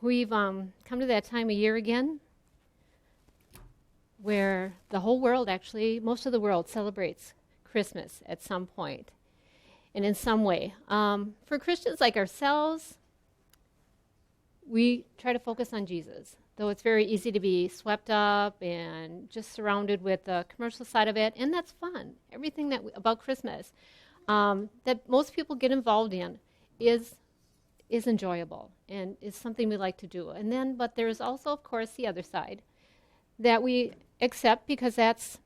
we've come to that time of year again where the whole world, actually, most of the world celebrates Christmas at some point and in some way. For Christians like ourselves, we try to focus on Jesus, though it's very easy to be swept up and just surrounded with the commercial side of it, and that's fun. Everything about Christmas that most people get involved in is enjoyable and is something we like to do. But there's also, of course, the other side that we accept because that's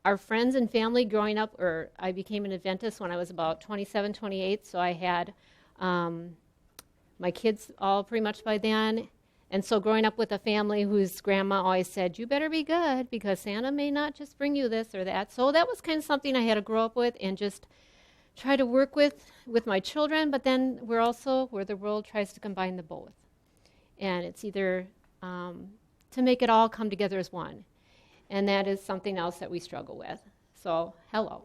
our friends and family growing up. Or I became an Adventist when I was about 27, 28, so I had my kids all pretty much by then. And so growing up with a family whose grandma always said, you better be good because Santa may not just bring you this or that. So that was kind of something I had to grow up with and just try to work with my children, but then we're also where the world tries to combine the both. And it's either to make it all come together as one. And that is something else that we struggle with. So, hello.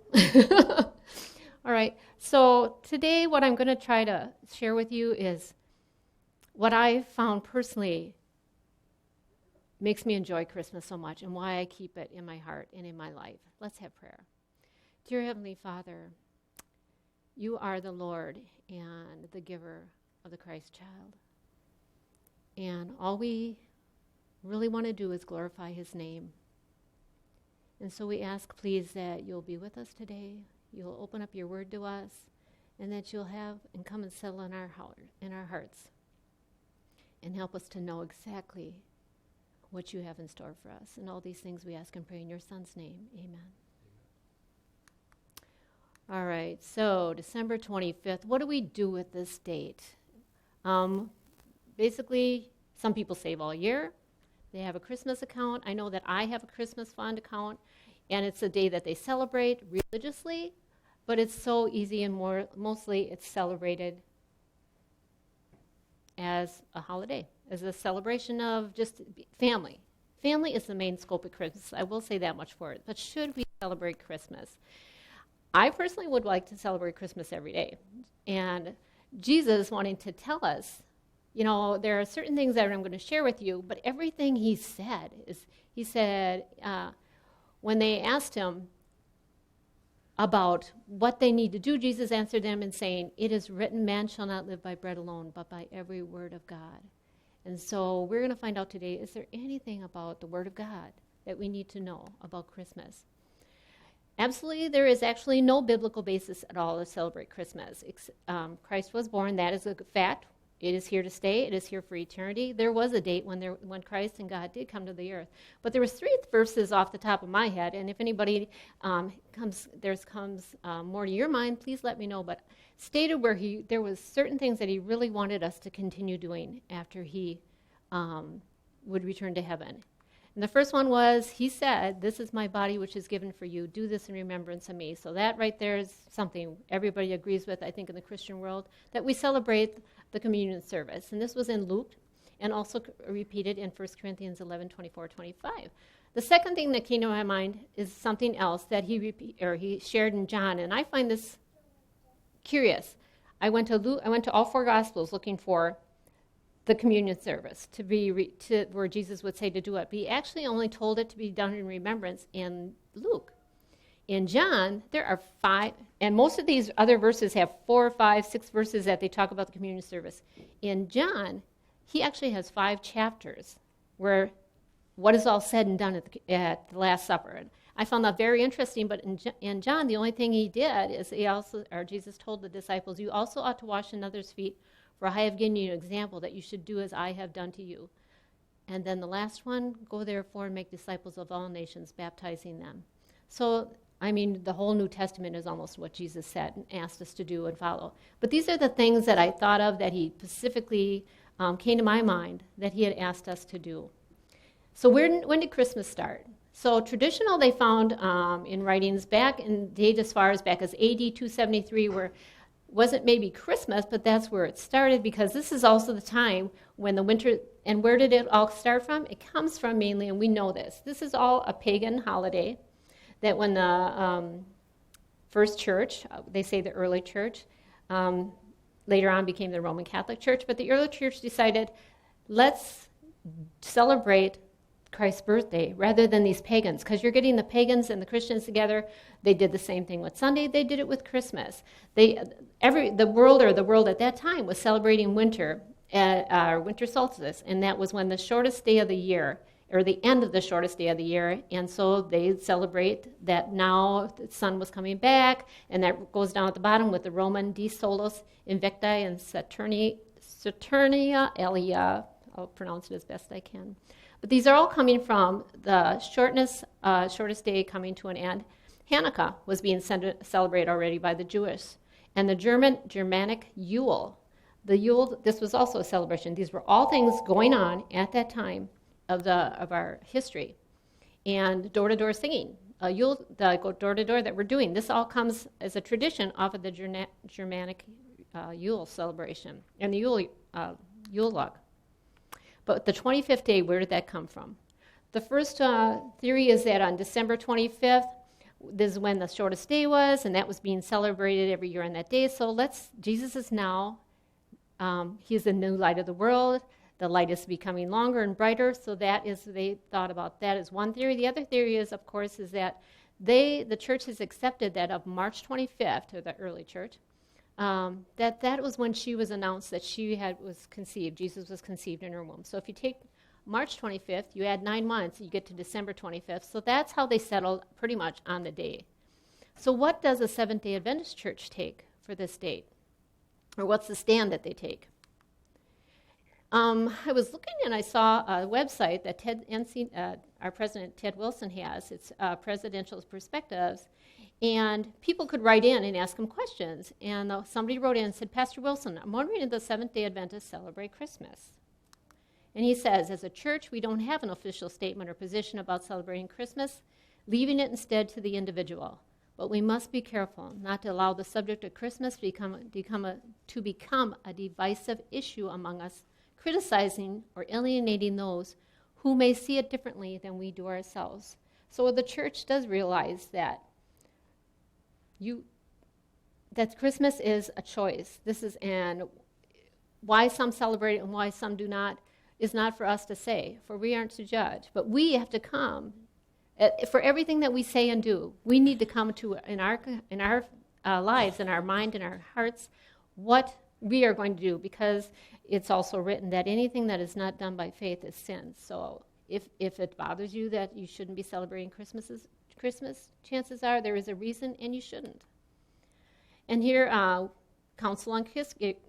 All right. So today what I'm going to try to share with you is what I found personally makes me enjoy Christmas so much and why I keep it in my heart and in my life. Let's have prayer. Dear Heavenly Father, you are the Lord and the giver of the Christ child. And all we really want to do is glorify his name. And so we ask, please, that you'll be with us today, you'll open up your word to us, and that you'll have and come and settle in our hearts and help us to know exactly what you have in store for us. And all these things we ask and pray in your Son's name. Amen. All right, so December 25th, what do we do with this date? Basically, some people save all year. They have a Christmas account. I know that I have a Christmas fund account, and it's a day that they celebrate religiously, but it's so easy and mostly it's celebrated as a holiday, as a celebration of just family. Family is the main scope of Christmas. I will say that much for it. But should we celebrate Christmas? I personally would like to celebrate Christmas every day. And Jesus wanting to tell us, you know, there are certain things that I'm going to share with you, but everything he said is, he said, when they asked him about what they need to do, Jesus answered them in saying, it is written, man shall not live by bread alone, but by every word of God. And so we're going to find out today, is there anything about the word of God that we need to know about Christmas? Absolutely, there is actually no biblical basis at all to celebrate Christmas. Christ was born, that is a fact. It is here to stay. It is here for eternity. There was a date when Christ and God did come to the earth. But there was 3 verses off the top of my head, and if anybody comes more to your mind, please let me know. But stated where there was certain things that he really wanted us to continue doing after he would return to heaven. And the first one was, he said, this is my body which is given for you. Do this in remembrance of me. So that right there is something everybody agrees with, I think, in the Christian world, that we celebrate the communion service. And this was in Luke and also repeated in 1 Corinthians 11, 24, 25. The second thing that came to my mind is something else that he shared in John, and I find this curious. I went to all 4 Gospels looking for the communion service to where Jesus would say to do it. But he actually only told it to be done in remembrance in Luke. In John, there are 5, and most of these other verses have 4, 5, 6 verses that they talk about the communion service. In John, he actually has 5 chapters where what is all said and done at the Last Supper. And I found that very interesting, but in John, the only thing he did is Jesus told the disciples, you also ought to wash another's feet, for I have given you an example that you should do as I have done to you. And then the last one, go therefore and make disciples of all nations, baptizing them. So, I mean, the whole New Testament is almost what Jesus said and asked us to do and follow. But these are the things that I thought of that he specifically came to my mind that he had asked us to do. So when did Christmas start? So traditional they found in writings back in date as far as back as AD 273 where wasn't maybe Christmas, but that's where it started because this is also the time when the winter, and where did it all start from? It comes from mainly, and we know this is all a pagan holiday, that when the first church, they say the early church, later on became the Roman Catholic Church, but the early church decided, let's celebrate Christ's birthday rather than these pagans, because you're getting the pagans and the Christians together. They did the same thing with Sunday. They did it with Christmas. The world at that time was celebrating winter solstice, and that was when the shortest day of the year, or the end of the shortest day of the year, and so they celebrate that now the sun was coming back, and that goes down at the bottom with the Roman de solis invicti and Saturnia Elia. I'll pronounce it as best I can. But these are all coming from the shortest day coming to an end. Hanukkah was being celebrated already by the Jewish. And the Germanic Yule. This was also a celebration. These were all things going on at that time of our history. And door-to-door singing. Yule, the door-to-door that we're doing, this all comes as a tradition off of the Germanic Yule celebration and the Yule log. But the 25th day, where did that come from? The first theory is that on December 25th, this is when the shortest day was, and that was being celebrated every year on that day. So Jesus is now, he's the new light of the world. The light is becoming longer and brighter, so they thought about that as one theory. The other theory is, of course, is that the church has accepted that of March 25th, or the early church, that was when she was announced that was conceived. Jesus was conceived in her womb. So if you take March 25th, you add 9 months, you get to December 25th. So that's how they settled pretty much on the day. So what does the Seventh-day Adventist Church take for this date? Or what's the stand that they take? I was looking and I saw a website that our president, Ted Wilson, has. It's Presidential Perspectives. And people could write in and ask him questions. And somebody wrote in and said, Pastor Wilson, I'm wondering if the Seventh-day Adventists celebrate Christmas. And he says, as a church, we don't have an official statement or position about celebrating Christmas, leaving it instead to the individual. But we must be careful not to allow the subject of Christmas to become a divisive issue among us, criticizing or alienating those who may see it differently than we do ourselves. So the church does realize that Christmas is a choice. And why some celebrate it and why some do not is not for us to say, for we aren't to judge. But we have to come. For everything that we say and do, we need to come to, in our lives, in our mind, in our hearts, what we are going to do, because it's also written that anything that is not done by faith is sin. So if it bothers you that you shouldn't be celebrating Christmas, chances are there is a reason, and you shouldn't. And here, counsel on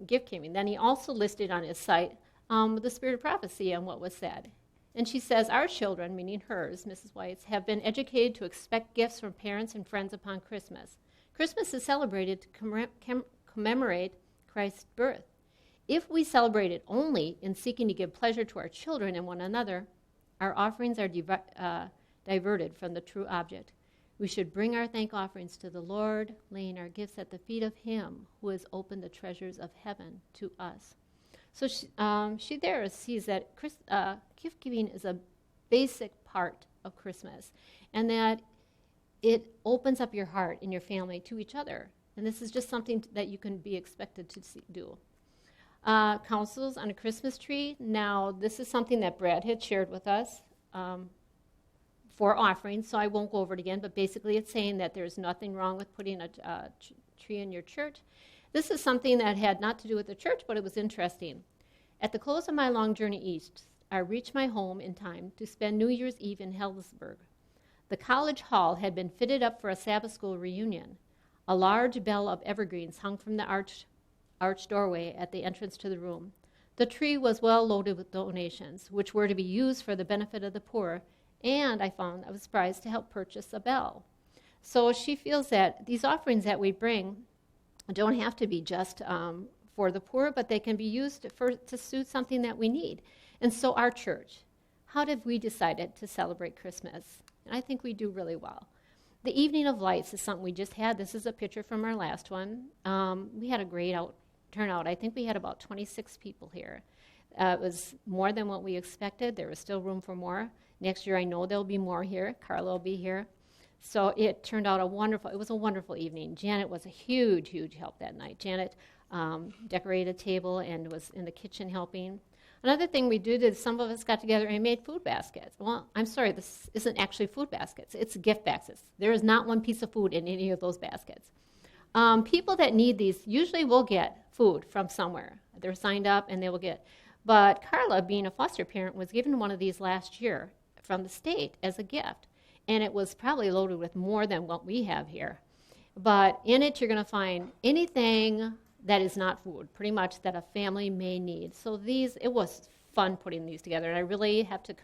gift giving. Then he also listed on his site the spirit of prophecy and what was said. And she says, our children, meaning hers, Mrs. White's, have been educated to expect gifts from parents and friends upon Christmas. Christmas is celebrated to commemorate Christ's birth. If we celebrate it only in seeking to give pleasure to our children and one another, our offerings are diverted from the true object. We should bring our thank offerings to the Lord, laying our gifts at the feet of him who has opened the treasures of heaven to us. So she there sees that gift giving is a basic part of Christmas, and that it opens up your heart and your family to each other. And this is just something that you can be expected to do. Counsels on a Christmas tree. Now, this is something that Brad had shared with us for offerings, so I won't go over it again, but basically it's saying that there's nothing wrong with putting a tree in your church. This is something that had not to do with the church, but it was interesting. At the close of my long journey east, I reached my home in time to spend New Year's Eve in Helensburgh. The college hall had been fitted up for a Sabbath school reunion. A large bell of evergreens hung from the arch doorway at the entrance to the room. The tree was well loaded with donations, which were to be used for the benefit of the poor, and I was surprised to help purchase a bell. So she feels that these offerings that we bring don't have to be just for the poor, but they can be used to suit something that we need. And so our church, how did we decide to celebrate Christmas? And I think we do really well. The Evening of Lights is something we just had. This is a picture from our last one. We had a great turnout. I think we had about 26 people here. It was more than what we expected. There was still room for more. Next year, I know there'll be more here. Carla will be here. So it turned out it was a wonderful evening. Janet was a huge, huge help that night. Janet decorated a table and was in the kitchen helping. Another thing we did is some of us got together and made food baskets. Well, I'm sorry, this isn't actually food baskets. It's gift baskets. There is not one piece of food in any of those baskets. People that need these usually will get food from somewhere. They're signed up and they will get. But Carla, being a foster parent, was given one of these last year from the state as a gift. And it was probably loaded with more than what we have here. But in it, you're going to find anything that is not food, pretty much that a family may need. So it was fun putting these together. And I really have to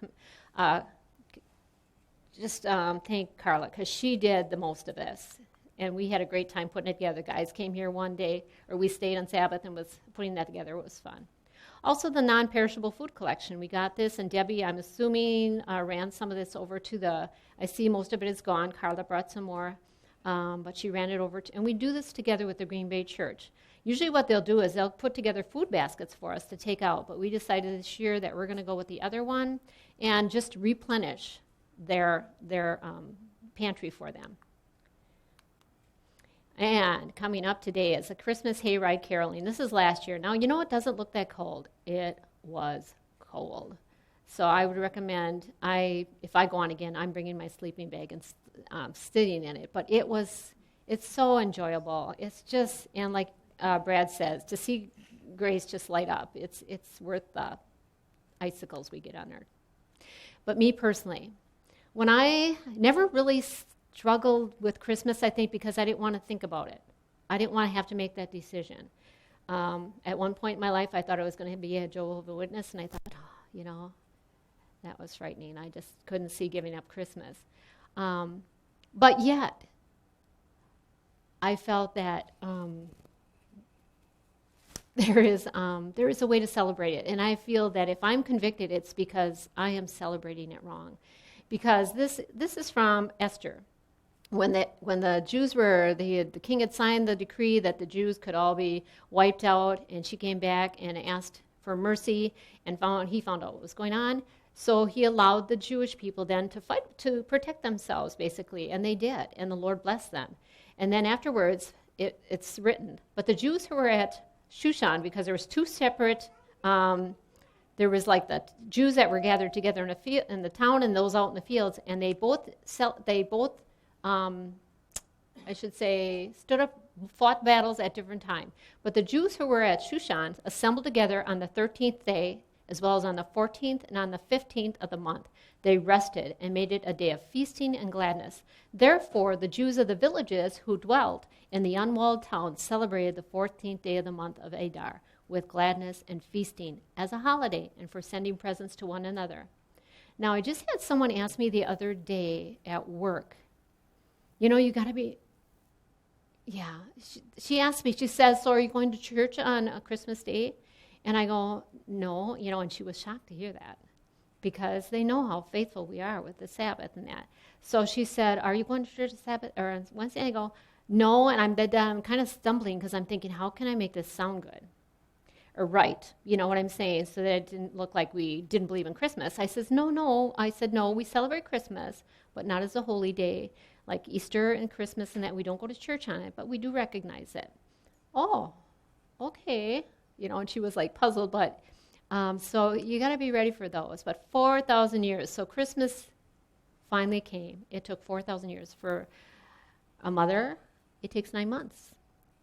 thank Carla, because she did the most of this. And we had a great time putting it together. Guys came here one day, or we stayed on Sabbath and was putting that together. It was fun. Also, the non-perishable food collection. We got this, and Debbie, I'm assuming, ran some of this over to I see most of it is gone. Carla brought some more, but she ran it over and we do this together with the Green Bay Church. Usually what they'll do is they'll put together food baskets for us to take out, but we decided this year that we're going to go with the other one and just replenish their pantry for them. And coming up today is a Christmas hayride caroling. This is last year. Now, it doesn't look that cold. It was cold. So I would recommend, if I go on again, I'm bringing my sleeping bag and sitting in it. But it's so enjoyable. It's just, and like Brad says, to see Grace just light up, it's worth the icicles we get on her. But me personally, when I never really struggled with Christmas, I think, because I didn't want to think about it. I didn't want to have to make that decision. At one point in my life, I thought I was going to be a Jehovah's Witness, and I thought, that was frightening. I just couldn't see giving up Christmas. But yet, I felt that there is a way to celebrate it. And I feel that if I'm convicted, it's because I am celebrating it wrong. Because this is from Esther. When the Jews the king had signed the decree that the Jews could all be wiped out, and she came back and asked for mercy, and he found out what was going on. So he allowed the Jewish people then to fight to protect themselves, basically, and they did, and the Lord blessed them. And then afterwards, it's written. But the Jews who were at Shushan, because there was two separate, there was like the Jews that were gathered together in the town and those out in the fields, and they both stood up, fought battles at different times. But the Jews who were at Shushan assembled together on the 13th day, as well as on the 14th and on the 15th of the month. They rested and made it a day of feasting and gladness. Therefore, the Jews of the villages who dwelt in the unwalled town celebrated the 14th day of the month of Adar with gladness and feasting as a holiday and for sending presents to one another. Now, I just had someone ask me the other day at work, you got to be, she asked me, she says, so are you going to church on a Christmas Day? And I go, no, and she was shocked to hear that because they know how faithful we are with the Sabbath and that. So she said, are you going to church on Sabbath or on Wednesday? I go, no, and I'm kind of stumbling because I'm thinking, how can I make this sound good or right? You know what I'm saying? So that it didn't look like we didn't believe in Christmas. I said, no. I said, no, we celebrate Christmas, but not as a holy day like Easter and Christmas and that. We don't go to church on it, but we do recognize it. Oh, okay. And she was like puzzled, but so you got to be ready for those. But 4,000 years. So Christmas finally came. It took 4,000 years. For a mother, it takes 9 months.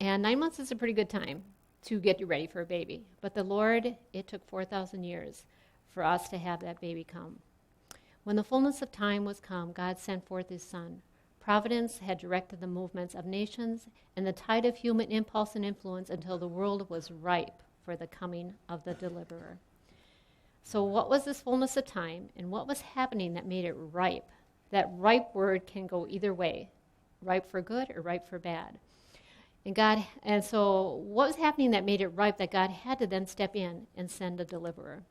And 9 months is a pretty good time to get you ready for a baby. But the Lord, it took 4,000 years for us to have that baby come. When the fullness of time was come, God sent forth his Son. Providence had directed the movements of nations and the tide of human impulse and influence until the world was ripe for the coming of the deliverer. So what was this fullness of time, and what was happening that made it ripe? That ripe word can go either way, ripe for good or ripe for bad. And so what was happening that made it ripe that God had to then step in and send a deliverer?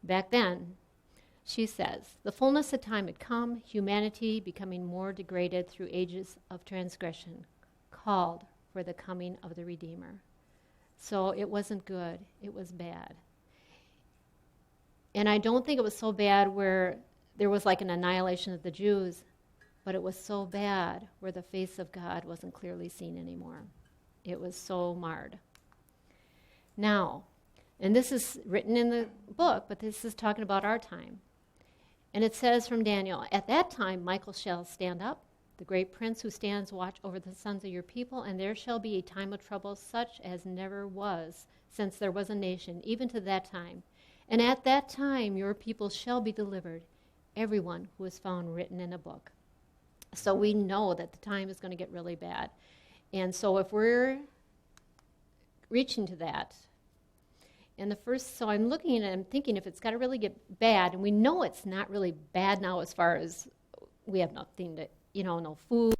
Back then, she says, the fullness of time had come, humanity becoming more degraded through ages of transgression, called for the coming of the Redeemer. So it wasn't good, it was bad. And I don't think it was so bad where there was like an annihilation of the Jews, but it was so bad where the face of God wasn't clearly seen anymore. It was so marred. Now, And this is written in the book, but this is talking about our time. And it says from Daniel, "At that time Michael shall stand up, the great prince who stands watch over the sons of your people, and there shall be a time of trouble such as never was since there was a nation, even to that time. And at that time your people shall be delivered, everyone who is found written in a book." So we know that the time is going to get really bad. And so if we're reaching to that, and so I'm looking and I'm thinking if it's got to really get bad, and we know it's not really bad now as far as we have nothing to, no food.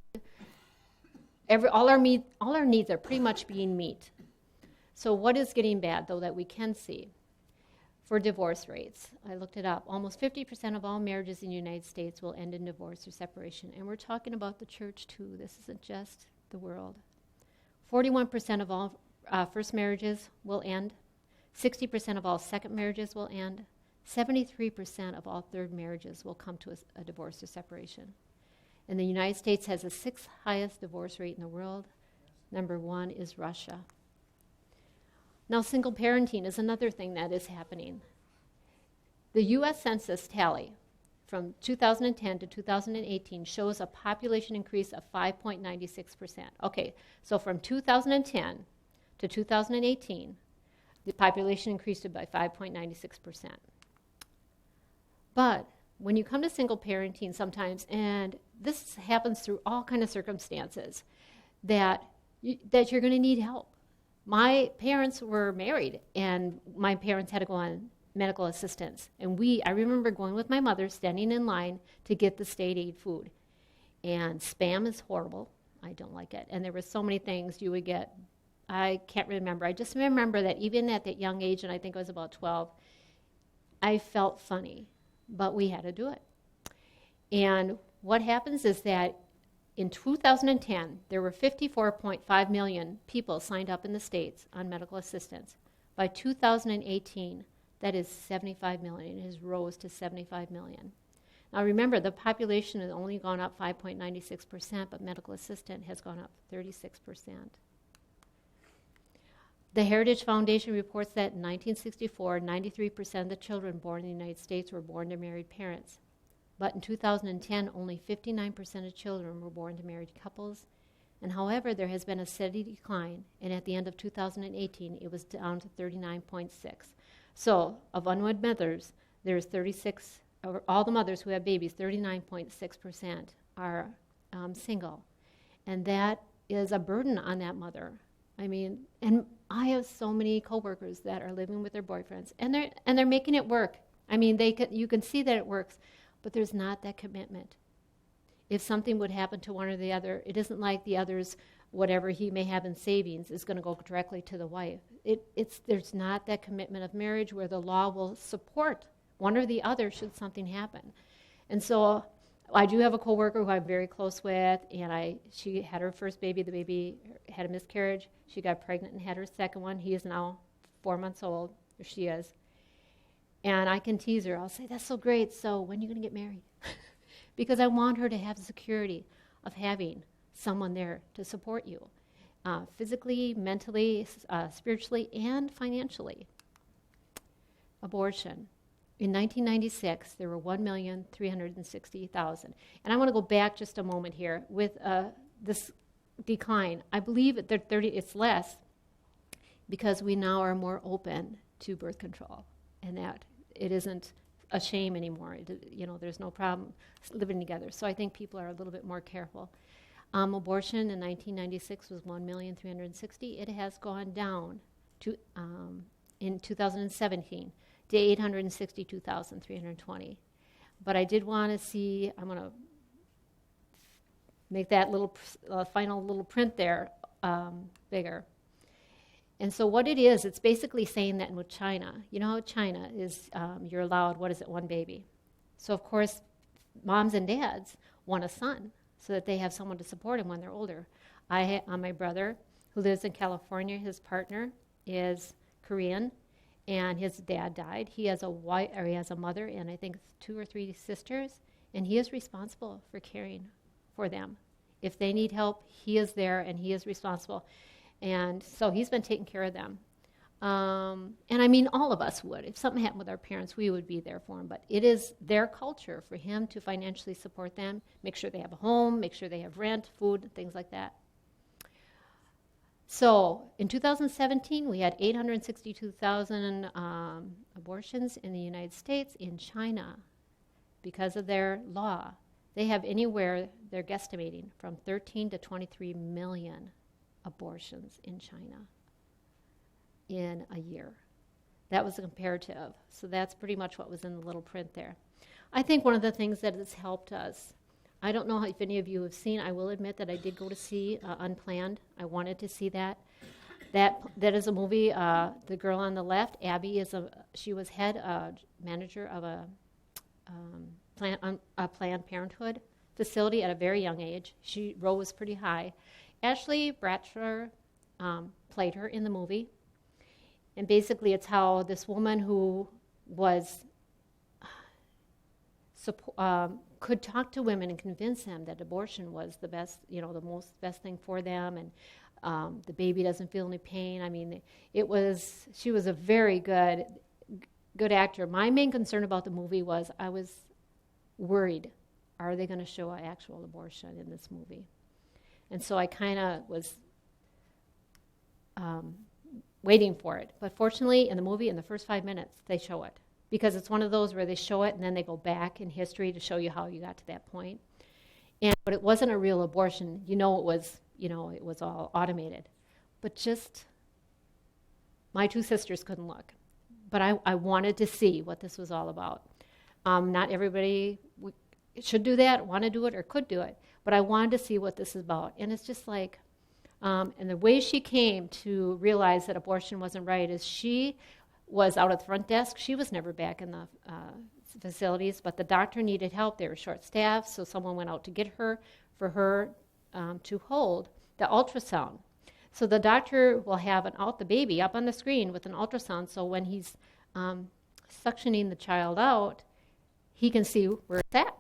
All our needs are pretty much being met. So what is getting bad, though, that we can see? For divorce rates, I looked it up. Almost 50% of all marriages in the United States will end in divorce or separation. And we're talking about the church, too. This isn't just the world. 41% of all first marriages will end. 60% of all second marriages will end. 73% of all third marriages will come to a divorce or separation. And the United States has the 6th highest divorce rate in the world. Number 1 is Russia. Now, single parenting is another thing that is happening. The U.S. Census tally from 2010 to 2018 shows a population increase of 5.96%. Okay, so from 2010 to 2018, the population increased by 5.96%. But when you come to single parenting sometimes, and this happens through all kinds of circumstances, that you're going to need help. My parents were married, and my parents had to go on medical assistance. And I remember going with my mother, standing in line to get the state aid food. And Spam is horrible. I don't like it. And there were so many things you would get. I can't remember. I just remember that even at that young age, and I think I was about 12, I felt funny. But we had to do it. And what happens is that in 2010, there were 54.5 million people signed up in the states on medical assistance. By 2018, that is 75 million. It has rose to 75 million. Now remember, the population has only gone up 5.96%, but medical assistance has gone up 36%. The Heritage Foundation reports that in 1964, 93% of the children born in the United States were born to married parents. But in 2010, only 59% of children were born to married couples. And however, there has been a steady decline, and at the end of 2018, it was down to 39.6. So, of unwed mothers, there's 36, all the mothers who have babies, 39.6% are single. And that is a burden on that mother. I mean, and I have so many coworkers that are living with their boyfriends, and they're making it work. I mean, you can see that it works, but there's not that commitment. If something would happen to one or the other, it isn't like the other's, whatever he may have in savings is going to go directly to the wife. There's not that commitment of marriage where the law will support one or the other should something happen. And so I do have a coworker who I'm very close with, and she had her first baby. The baby had a miscarriage. She got pregnant and had her second one. He is now 4 months old, or she is. And I can tease her. I'll say, "That's so great. So when are you going to get married?" Because I want her to have the security of having someone there to support you, physically, mentally, spiritually, and financially. Abortion. In 1996, there were 1,360,000. And I want to go back just a moment here with this decline. I believe that it's less because we now are more open to birth control, and that it isn't a shame anymore. There's no problem living together. So I think people are a little bit more careful. Abortion in 1996 was 1,360,000. It has gone down to in 2017 to 862,320. But I did want to see, I'm going to make that little final little print there bigger. And so what it is, it's basically saying that with China, you know how China is, you're allowed, one baby? So of course, moms and dads want a son so that they have someone to support them when they're older. My brother, who lives in California, his partner is Korean, and his dad died. He has a mother and I think 2 or 3 sisters, and he is responsible for caring for them. If they need help, he is there and he is responsible. And so he's been taking care of them. And I mean, all of us would. If something happened with our parents, we would be there for them. But it is their culture for him to financially support them, make sure they have a home, make sure they have rent, food, things like that. So in 2017, we had 862,000 abortions in the United States. In China, because of their law, they have anywhere, they're guesstimating, from 13 to 23 million abortions in China in a year. That was a comparative. So that's pretty much what was in the little print there. I think one of the things that has helped us, I don't know if any of you have seen, I will admit that I did go to see Unplanned. I wanted to see that. That is a movie, the girl on the left, Abby, she was head manager of a Planned Parenthood facility at a very young age. She rose pretty high. Ashley Bratcher played her in the movie. And basically it's how this woman who was could talk to women and convince them that abortion was the best, the most best thing for them, and the baby doesn't feel any pain. I mean, she was a very good actor. My main concern about the movie was I was worried, are they going to show an actual abortion in this movie? And so I kind of was waiting for it. But fortunately, in the movie, in the first 5 minutes, they show it. Because it's one of those where they show it and then they go back in history to show you how you got to that point. But it wasn't a real abortion. It was all automated. But just, my two sisters couldn't look. But I wanted to see what this was all about. Not everybody should do that, want to do it, or could do it. But I wanted to see what this is about. And it's just like, and the way she came to realize that abortion wasn't right is she was out at the front desk. She was never back in the facilities, but the doctor needed help. They were short-staffed, so someone went out to get her for her to hold the ultrasound. So the doctor will have the baby up on the screen with an ultrasound, so when he's suctioning the child out, he can see where it's at.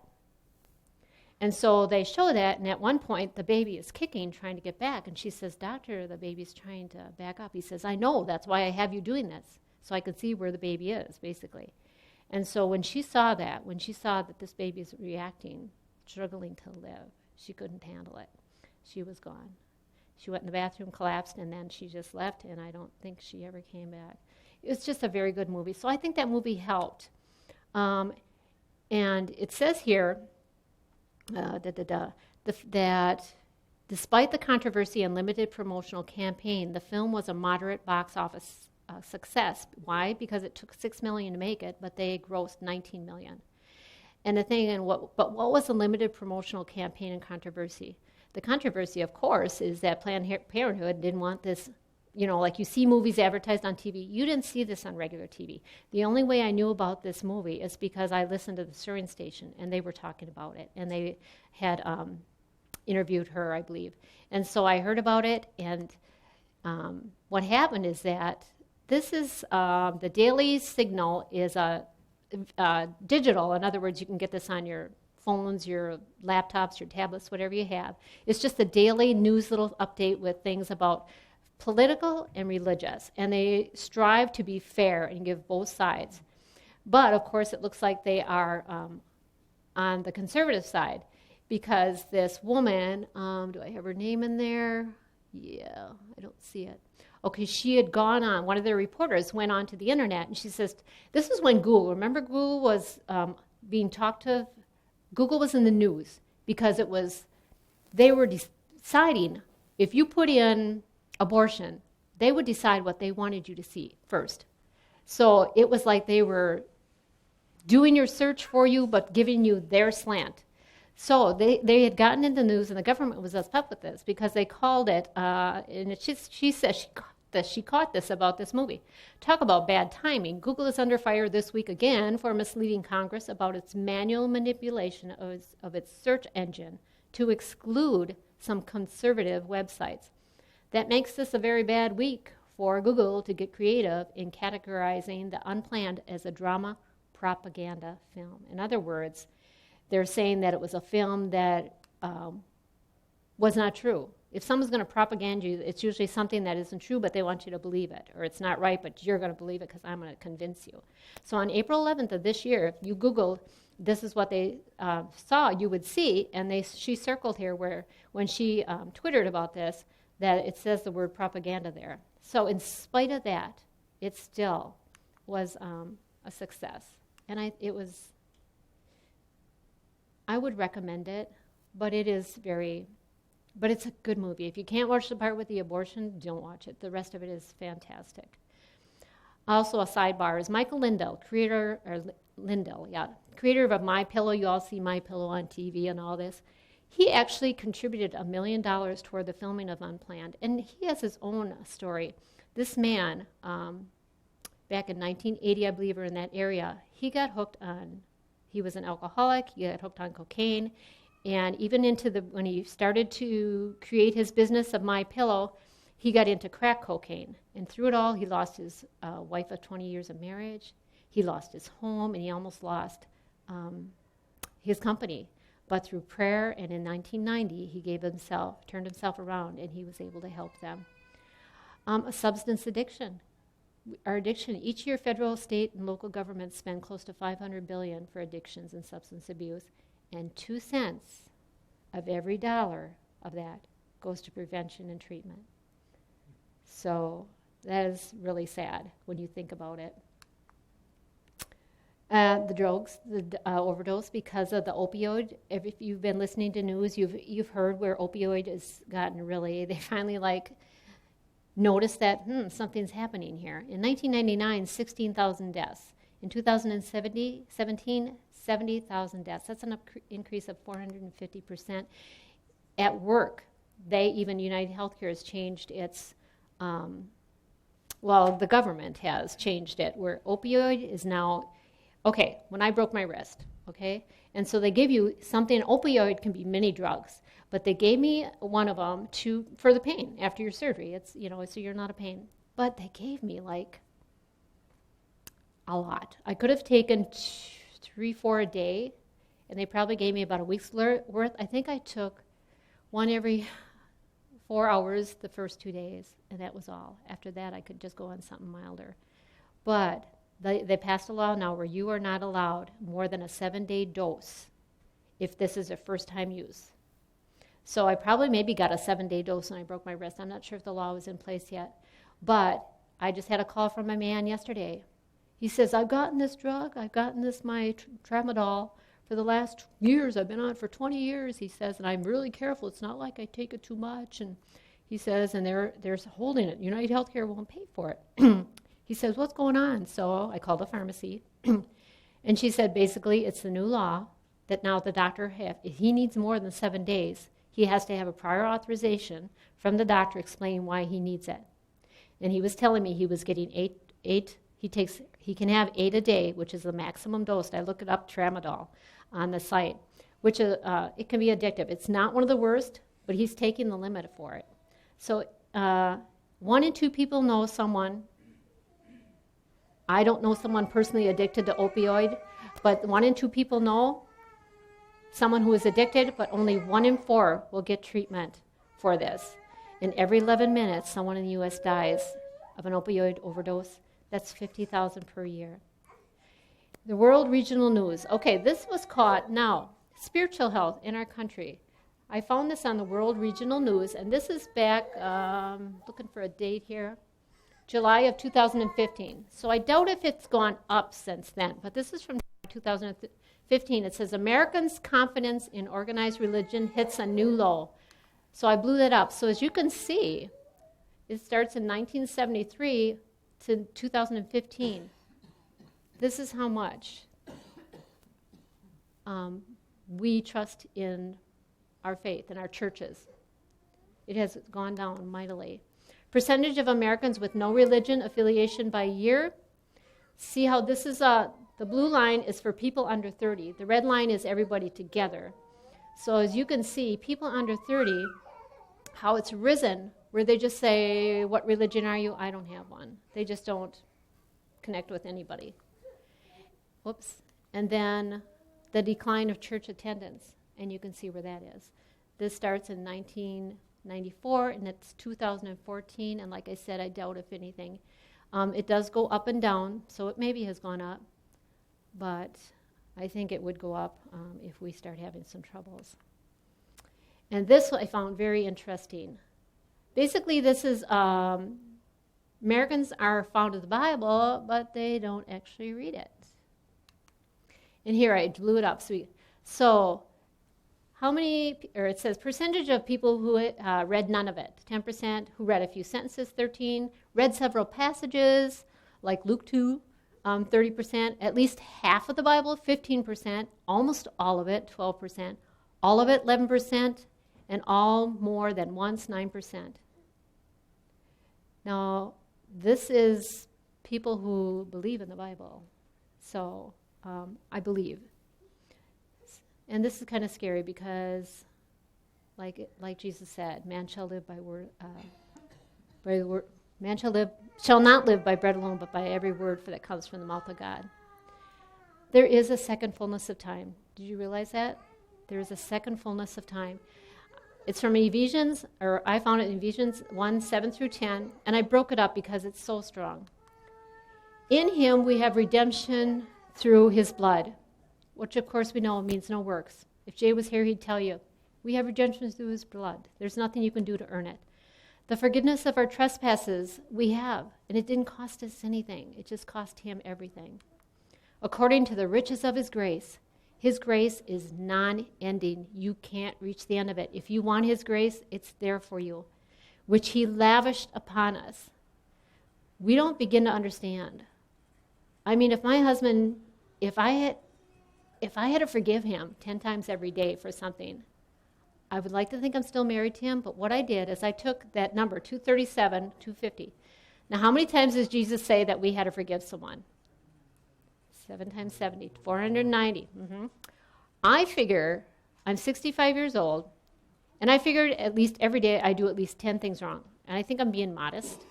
And so they show that, and at one point, the baby is kicking, trying to get back. And she says, "Doctor, the baby's trying to back up." He says, "I know, that's why I have you doing this, so I can see where the baby is," basically. And so when she saw that this baby is reacting, struggling to live, she couldn't handle it. She was gone. She went in the bathroom, collapsed, and then she just left, and I don't think she ever came back. It's just a very good movie. So I think that movie helped. And it says here, that despite the controversy and limited promotional campaign, the film was a moderate box office success. Why? Because it took $6 million to make it, but they grossed $19 million. And the thing, what was the limited promotional campaign and controversy? The controversy, of course, is that Planned Parenthood didn't want this. Like you see movies advertised on TV. You didn't see this on regular TV. The only way I knew about this movie is because I listened to the Stirring station, and they were talking about it, and they had interviewed her, I believe. And so I heard about it, and what happened is that this is, the Daily Signal is digital. In other words, you can get this on your phones, your laptops, your tablets, whatever you have. It's just a daily news little update with things about political and religious, and they strive to be fair and give both sides. But, of course, it looks like they are on the conservative side, because this woman, do I have her name in there? Yeah, I don't see it. Okay, she had gone on, one of their reporters went on to the internet, and she says, this is when remember Google was being talked to? Google was in the news, because they were deciding, if you put in abortion, they would decide what they wanted you to see first. So it was like they were doing your search for you, but giving you their slant. So they had gotten into the news, and the government was upset with this, because they called it, and she says she caught this about this movie. Talk about bad timing. Google is under fire this week again for misleading Congress about its manual manipulation of its search engine to exclude some conservative websites. That makes this a very bad week for Google to get creative in categorizing The Unplanned as a drama propaganda film. In other words, they're saying that it was a film that was not true. If someone's going to propaganda you, it's usually something that isn't true, but they want you to believe it. Or it's not right, but you're going to believe it because I'm going to convince you. So on April 11th of this year, if you Googled, this is what they saw, you would see, and she circled here where when she Twittered about this, that it says the word propaganda there. So in spite of that, it still was a success. And I would recommend it, but it's a good movie. If you can't watch the part with the abortion, don't watch it. The rest of it is fantastic. Also, a sidebar is Michael Lindell, creator of MyPillow. You all see MyPillow on TV and all this. He actually contributed $1 million toward the filming of Unplanned, and he has his own story. This man, back in 1980, I believe, or in that area, he was an alcoholic, he got hooked on cocaine, and even when he started to create his business of MyPillow, he got into crack cocaine. And through it all, he lost his wife of 20 years of marriage, he lost his home, and he almost lost his company. But through prayer, and in 1990, he turned himself around, and he was able to help them. A substance addiction. Our addiction, each year federal, state, and local governments spend close to $500 billion for addictions and substance abuse, and 2 cents of every dollar of that goes to prevention and treatment. So that is really sad when you think about it. The drugs, the overdose because of the opioid. If you've been listening to news, you've heard where opioid has gotten really, they finally noticed that something's happening here. In 1999, 16,000 deaths. In 2017, 70,000 deaths. That's an increase of 450%. At work, United Healthcare has changed its, the government has changed it, where opioid is now, when I broke my wrist, and so they give you something, opioid can be many drugs, but they gave me one of them for the pain after your surgery. It's, so you're not a pain. But they gave me a lot. I could have taken 3-4 a day, and they probably gave me about a week's worth. I think I took one every 4 hours the first 2 days, and that was all. After that, I could just go on something milder. But they passed a law now where you are not allowed more than a 7-day dose if this is a first-time use. So I probably maybe got a 7-day dose when I broke my wrist. I'm not sure if the law was in place yet. But I just had a call from my man yesterday. He says, I've gotten this drug. I've gotten my tramadol for the last years. I've been on it for 20 years, he says, and I'm really careful. It's not like I take it too much. And he says, and they're holding it. United Healthcare won't pay for it. He says, what's going on? So I called the pharmacy. And she said, basically, it's the new law that now the doctor, if he needs more than 7 days, he has to have a prior authorization from the doctor explaining why he needs it. And he was telling me he was getting eight. He can have 8 a day, which is the maximum dose. I looked it up, tramadol, on the site, which it can be addictive. It's not one of the worst, but he's taking the limit for it. So 1 in 2 people know someone. I don't know someone personally addicted to opioid, but 1 in 2 people know someone who is addicted, but only 1 in 4 will get treatment for this. And every 11 minutes, someone in the U.S. dies of an opioid overdose. That's 50,000 per year. The World Regional News. This was caught now. Spiritual health in our country. I found this on the World Regional News, and this is back, looking for a date here, July of 2015. So I doubt if it's gone up since then, but this is from 2015. It says, Americans' confidence in organized religion hits a new low. So I blew that up. So as you can see, it starts in 1973 to 2015. This is how much we trust in our faith, in our churches. It has gone down mightily. Percentage of Americans with no religion affiliation by year. See how this is, the blue line is for people under 30. The red line is everybody together. So as you can see, people under 30, how it's risen, where they just say, what religion are you? I don't have one. They just don't connect with anybody. Whoops. And then the decline of church attendance, and you can see where that is. This starts in 1994, and it's 2014, and like I said, I doubt if anything. It does go up and down, so it maybe has gone up, but I think it would go up if we start having some troubles. And this I found very interesting. Basically, this is Americans are fond of the Bible, but they don't actually read it. And here I blew it up. So how many, or it says percentage of people who read none of it, 10%, who read a few sentences, 13%, read several passages, like Luke 2, 30%, at least half of the Bible, 15%, almost all of it, 12%, all of it, 11%, and all more than once, 9%. Now, this is people who believe in the Bible. So, I believe. And this is kind of scary because, like Jesus said, man shall live by the word. Man shall not live by bread alone, but by every word that comes from the mouth of God. There is a second fullness of time. Did you realize that? There is a second fullness of time. It's from Ephesians, or I found it in Ephesians 1, 7 through 10, and I broke it up because it's so strong. In him we have redemption through his blood, which of course we know means no works. If Jay was here, he'd tell you, we have redemption through his blood. There's nothing you can do to earn it. The forgiveness of our trespasses we have, and it didn't cost us anything. It just cost him everything. According to the riches of his grace is non-ending. You can't reach the end of it. If you want his grace, it's there for you, which he lavished upon us. We don't begin to understand. I mean, if my husband, if I had to forgive him 10 times every day for something, I would like to think I'm still married to him, but what I did is I took that number, 237, 250. Now, how many times does Jesus say that we had to forgive someone? 7 times 70, 490. I figure, I'm 65 years old, and I figured at least every day I do at least 10 things wrong. And I think I'm being modest.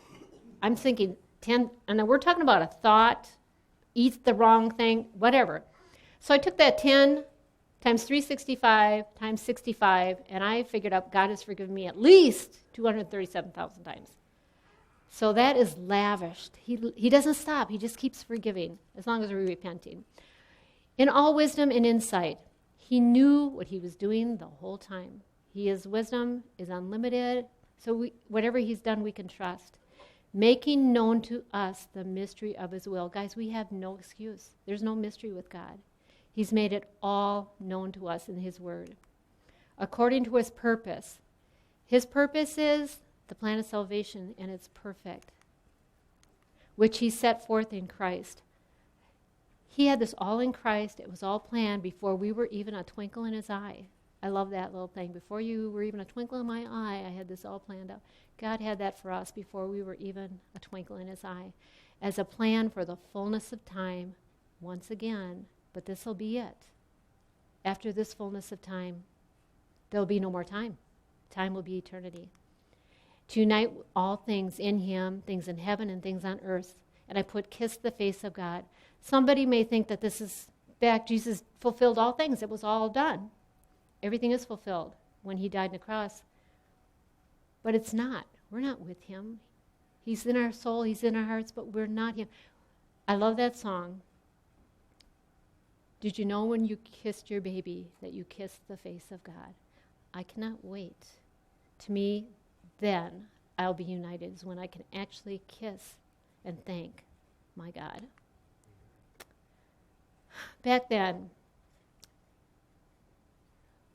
I'm thinking 10, and we're talking about a thought, eat the wrong thing, whatever. So I took that 10 times 365 times 65, and I figured out God has forgiven me at least 237,000 times. So that is lavished. He doesn't stop. He just keeps forgiving as long as we're repenting. In all wisdom and insight, he knew what he was doing the whole time. His wisdom is unlimited, so whatever he's done, we can trust. Making known to us the mystery of his will. Guys, we have no excuse. There's no mystery with God. He's made it all known to us in his word. According to his purpose. His purpose is the plan of salvation, and it's perfect, which he set forth in Christ. He had this all in Christ. It was all planned before we were even a twinkle in his eye. I love that little thing. Before you were even a twinkle in my eye, I had this all planned out. God had that for us before we were even a twinkle in his eye, as a plan for the fullness of time once again. But this will be it. After this fullness of time, there'll be no more time. Time will be eternity. To unite all things in him, things in heaven and things on earth. And I put kiss the face of God. Somebody may think that this is back, Jesus fulfilled all things. It was all done. Everything is fulfilled when he died on the cross. But it's not. We're not with him. He's in our soul, he's in our hearts, but we're not him. I love that song. Did you know when you kissed your baby that you kissed the face of God? I cannot wait. To me, then I'll be united, is when I can actually kiss and thank my God. Back then,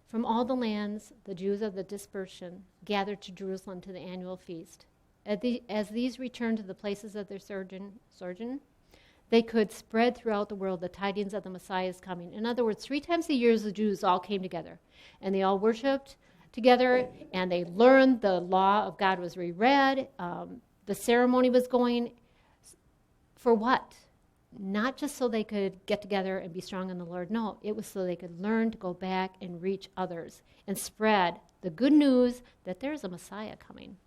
from all the lands, the Jews of the dispersion gathered to Jerusalem to the annual feast. As these returned to the places of their sojourn, they could spread throughout the world the tidings of the Messiah's coming. In other words, 3 times a year the Jews all came together, and they all worshiped together, and they learned the law of God was reread. The ceremony was going. For what? Not just so they could get together and be strong in the Lord. No, it was so they could learn to go back and reach others and spread the good news that there's a Messiah coming.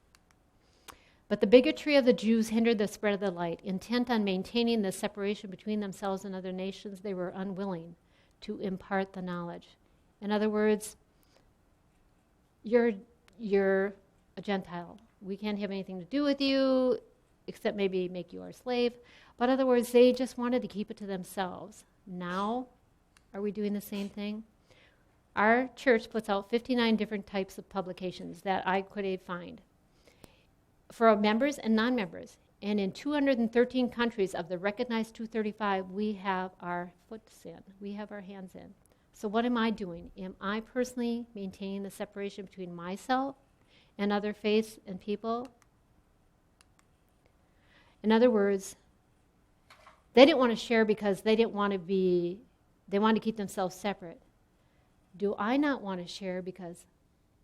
But the bigotry of the Jews hindered the spread of the light. Intent on maintaining the separation between themselves and other nations, they were unwilling to impart the knowledge. In other words, your a Gentile. We can't have anything to do with you except maybe make you our slave. But in other words, they just wanted to keep it to themselves. Now, are we doing the same thing? Our church puts out 59 different types of publications that I could find for members and non-members. And in 213 countries of the recognized 235, we have our foot in. We have our hands in. So what am I doing? Am I personally maintaining the separation between myself and other faiths and people? In other words, they didn't want to share because they wanted to keep themselves separate. Do I not want to share because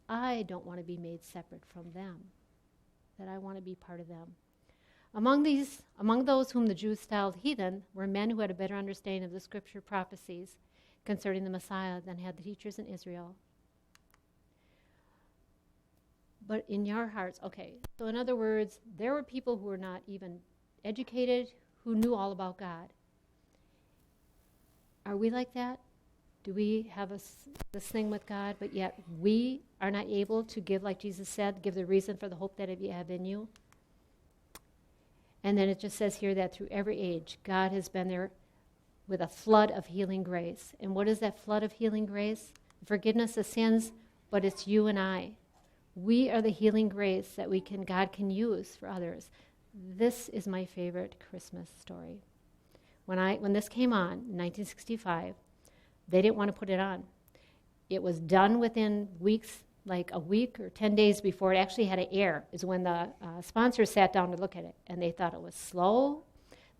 I don't want to be made separate from them? That I want to be part of them. Among those whom the Jews styled heathen were men who had a better understanding of the scripture prophecies concerning the Messiah than had the teachers in Israel. But in your hearts, okay, so in other words, there were people who were not even educated, who knew all about God. Are we like that? Do we have this thing with God, but yet we are not able to give, like Jesus said, give the reason for the hope that you have in you? And then it just says here that through every age, God has been there with a flood of healing grace. And what is that flood of healing grace? Forgiveness of sins, but it's you and I. We are the healing grace that God can use for others. This is my favorite Christmas story. When this came on in 1965, they didn't want to put it on. It was done within weeks, like a week or 10 days before it actually had to air, is when the sponsors sat down to look at it. And they thought it was slow.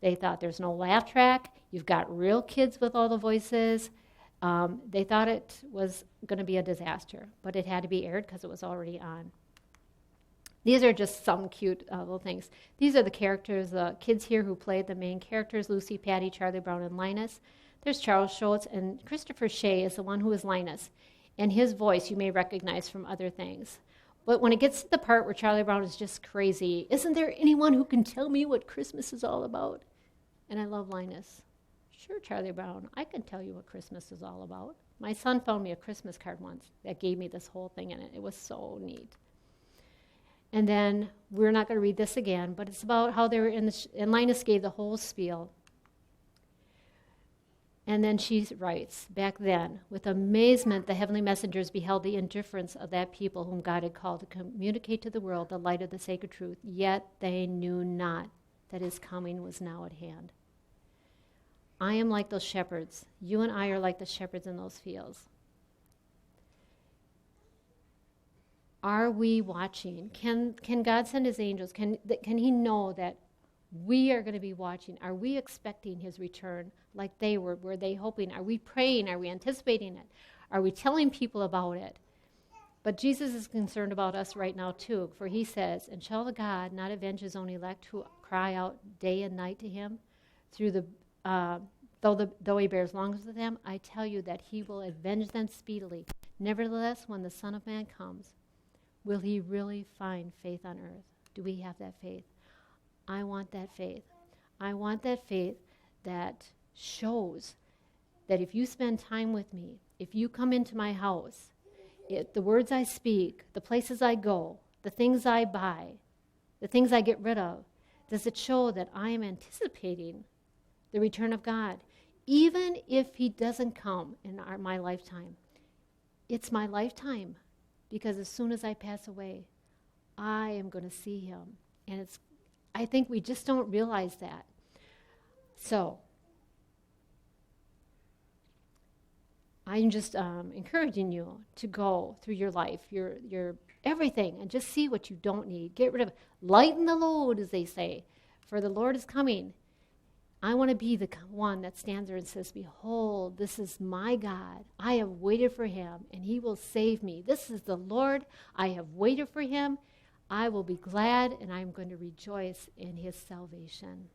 They thought there's no laugh track. You've got real kids with all the voices. They thought it was going to be a disaster, but it had to be aired because it was already on. These are just some cute little things. These are the characters, the kids here who played the main characters, Lucy, Patty, Charlie Brown, and Linus. There's Charles Schultz, and Christopher Shea is the one who is Linus. And his voice you may recognize from other things. But when it gets to the part where Charlie Brown is just crazy, isn't there anyone who can tell me what Christmas is all about? And I love Linus. Sure, Charlie Brown, I can tell you what Christmas is all about. My son found me a Christmas card once that gave me this whole thing in it. It was so neat. And then, we're not going to read this again, but it's about how they were and Linus gave the whole spiel. And then she writes, back then, with amazement the heavenly messengers beheld the indifference of that people whom God had called to communicate to the world the light of the sacred truth, yet they knew not that his coming was now at hand. I am like those shepherds. You and I are like the shepherds in those fields. Are we watching? Can God send his angels? Can he know that we are going to be watching? Are we expecting his return like they were? Were they hoping? Are we praying? Are we anticipating it? Are we telling people about it? But Jesus is concerned about us right now too, for he says, "And shall God not avenge his own elect who cry out day and night to him? Though he bears long with them, I tell you that he will avenge them speedily. Nevertheless, when the Son of Man comes, will he really find faith on earth?" Do we have that faith? I want that faith. I want that faith that shows that if you spend time with me, if you come into my house, the words I speak, the places I go, the things I buy, the things I get rid of, does it show that I am anticipating the return of God? Even if he doesn't come in my lifetime, it's my lifetime, because as soon as I pass away, I am going to see him. And I think we just don't realize that. So, I'm just encouraging you to go through your life, your everything, and just see what you don't need. Get rid of it. Lighten the load, as they say, for the Lord is coming. I want to be the one that stands there and says, "Behold, this is my God. I have waited for him, and he will save me. This is the Lord. I have waited for him. I will be glad, and I'm going to rejoice in his salvation."